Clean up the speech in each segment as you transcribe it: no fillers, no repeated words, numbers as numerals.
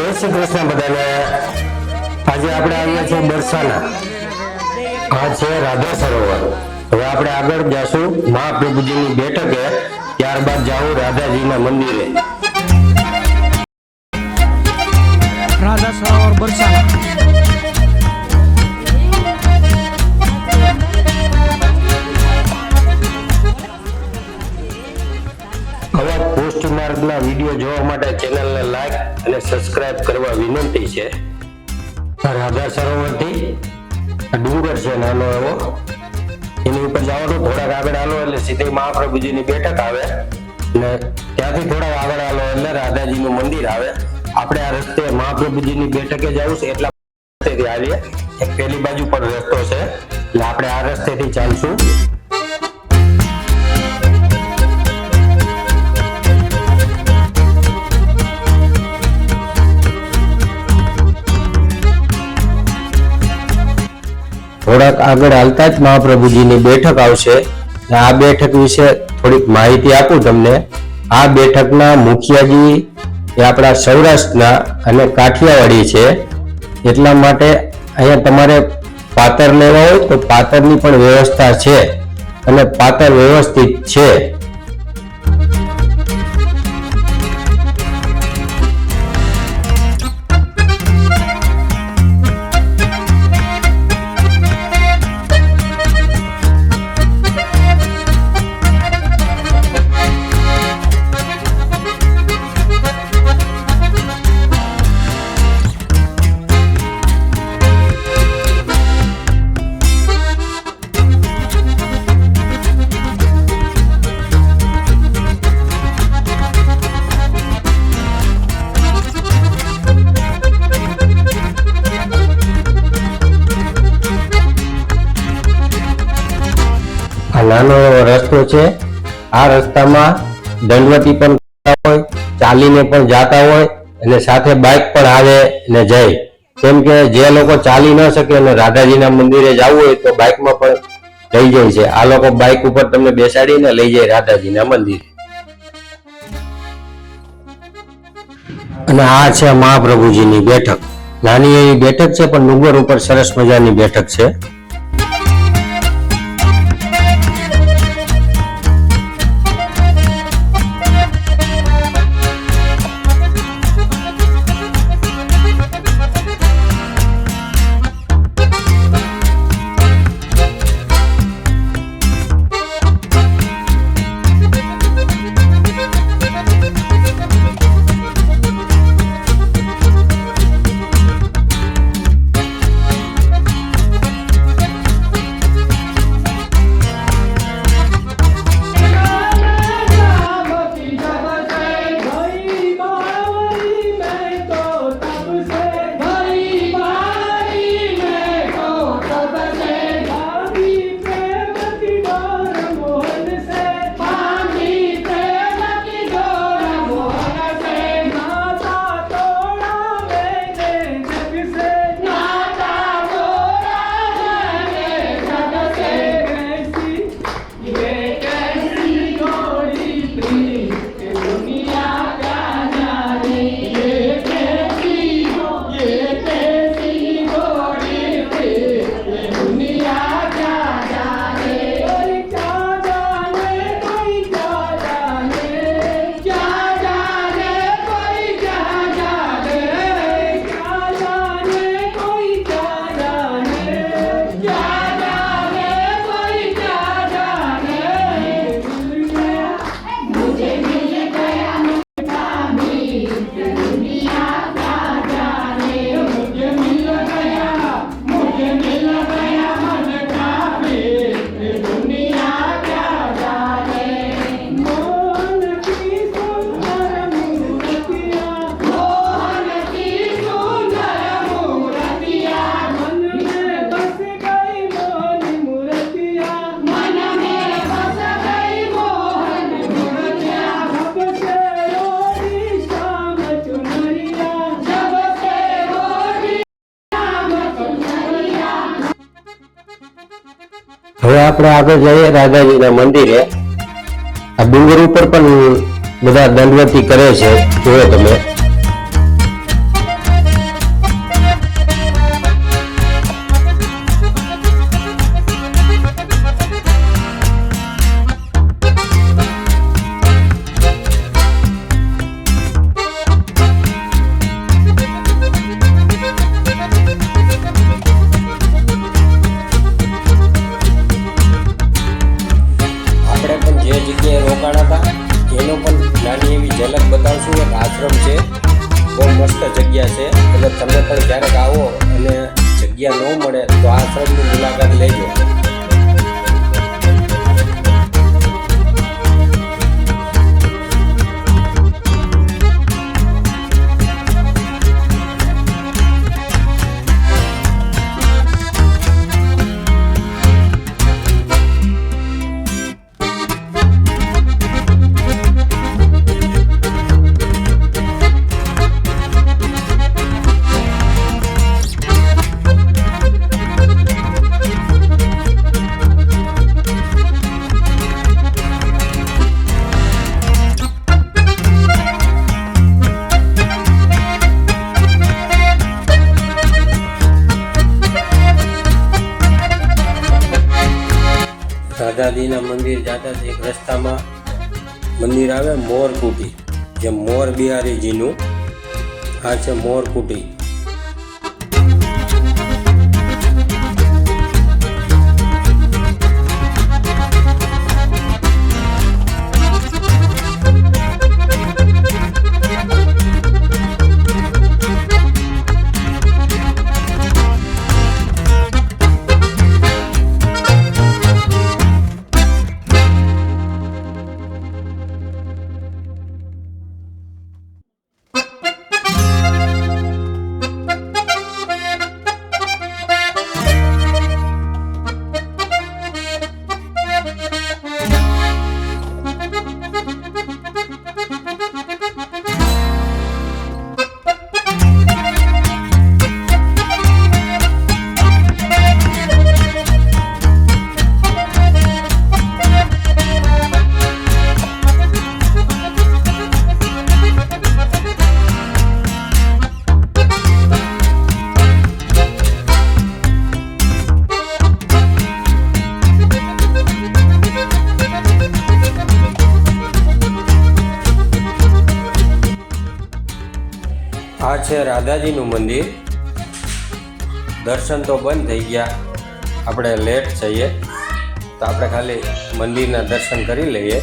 જય શ્રી કૃષ્ણ બધાને। આજે આપણે આવ્યા છીએ બરસાના। આ છે રાધા સરોવર। હવે આપણે આગળ જશું મહાપ્રભુજીની બેઠકે, ત્યારબાદ જાઉં રાધાજીના મંદિરે। રાધા સરોવર બરસાના। આવા પોસ્ટ માર્ગના વિડીયો જોવા માટે ચેનલને લાઈક અને સબસ્ક્રાઇબ કરવા વિનંતી છે। રાધા સરોવરથી ડુંગર છે નાનો એવો, એની ઉપર જાઓ તો થોડાક આગળ હાલો એટલે સીધી મહાપ્રભુજીની બેઠક આવે, અને ત્યાંથી થોડાક આગળ હાલો એટલે રાધાજીનું મંદિર આવે। આપણે આ રસ્તે મહાપ્રભુજીની બેઠકે જવું છે એટલા રસ્તેથી આવીએ। એક પેલી બાજુ પણ રસ્તો છે એટલે આપણે આ રસ્તેથી ચાલશું। થોડાક આગળ હાલતા જ મહાપ્રભુજીની બેઠક આવશે। આ બેઠક વિશે થોડીક માહિતી આપું તમને। આ બેઠકના મુખિયાજી એ આપણા સૌરાષ્ટ્રના અને કાઠિયાવાડી છે, એટલા માટે અહીંયા તમારે પાતર લેવા હોય તો પાતરની પણ વ્યવસ્થા છે અને પાતર વ્યવસ્થિત છે। નાનો એવો રસ્તો છે। આ રસ્તામાં દંડવતી પણ હોય, ચાલીને પણ જતા હોય અને સાથે બાઇક પણ આવે અને જાય। કેમ કે જે લોકો ચાલી ન શકે અને રાધાજીના મંદિરે જવું હોય તો બાઇકમાં પણ લઈ જાય છે। આ લોકો બાઇક ઉપર તમને બેસાડીને લઈ જાય રાધાજીના મંદિરે। અને આ છે મહાપ્રભુજીની બેઠક। નાની એવી બેઠક છે પણ ડુંગર ઉપર સરસ મજાની બેઠક છે। હવે આપણે આગળ જઈએ રાધાજીના મંદિરે। આ ડુંગર ઉપર પણ બધા દંડવતી કરે છે, જુઓ તમે। પણ ક્યારેક આવો અને જગ્યા ન મળે તો આશ્રમની મુલાકાત લેજો. રાધાજીના મંદિર જતા એક રસ્તામાં મંદિર આવે મોરકુટી, જે મોર બિહારીજીનું. આ છે મોરકુટી. આ છે રાધાજીનું મંદિર. દર્શન તો બંધ થઈ ગયા, આપણે લેટ છીએ તો આપણે ખાલી મંદિરના દર્શન કરી લઈએ.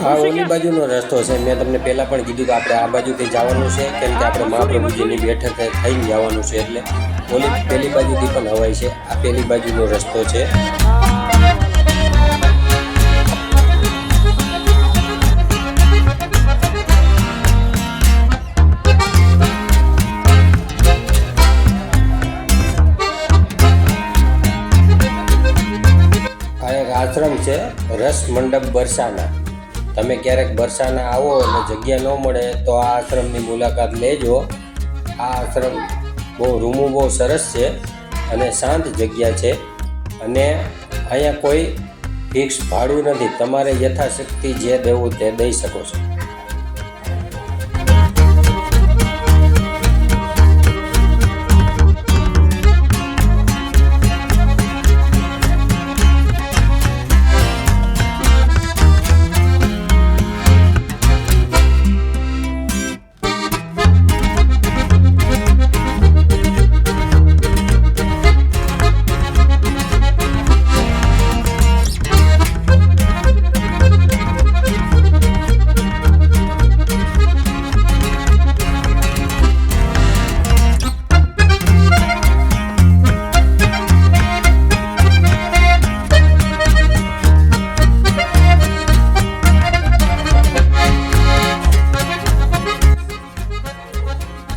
આ ઓલી બાજુનો રસ્તો છે. મેં તમને પહેલા પણ કીધું કે આપણે આ બાજુથી જવાનું છે, કેમ કે આપણે મહાપ્રભુજીની બેઠક થઈને જવાનું છે, એટલે ઓલી પેલી બાજુથી પણ હવાય છે. આ પેલી બાજુનો રસ્તો છે. આ એક આશ્રમ છે, રસ મંડપ બરસાના. તમે ક્યારેક બરસાના આવો અને જગ્યા ન મળે તો આ આશ્રમની મુલાકાત લેજો. આ આશ્રમ રૂમો બહુ સરસ છે અને શાંત જગ્યા છે, અને અહીંયા કોઈ ફિક્સ ભાડું નથી. તમારે યથાશક્તિ જે દેવું તે દઈ શકો છો.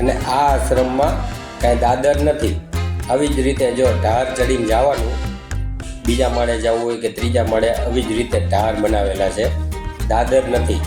અને આ આશ્રમમાં કાંઈ દાદર નથી. આવી જ રીતે જો ઢાર ચડીને જવાનું, બીજા માળે જવું હોય કે ત્રીજા માળે, આવી જ રીતે ઢાર બનાવેલા છે, દાદર નથી.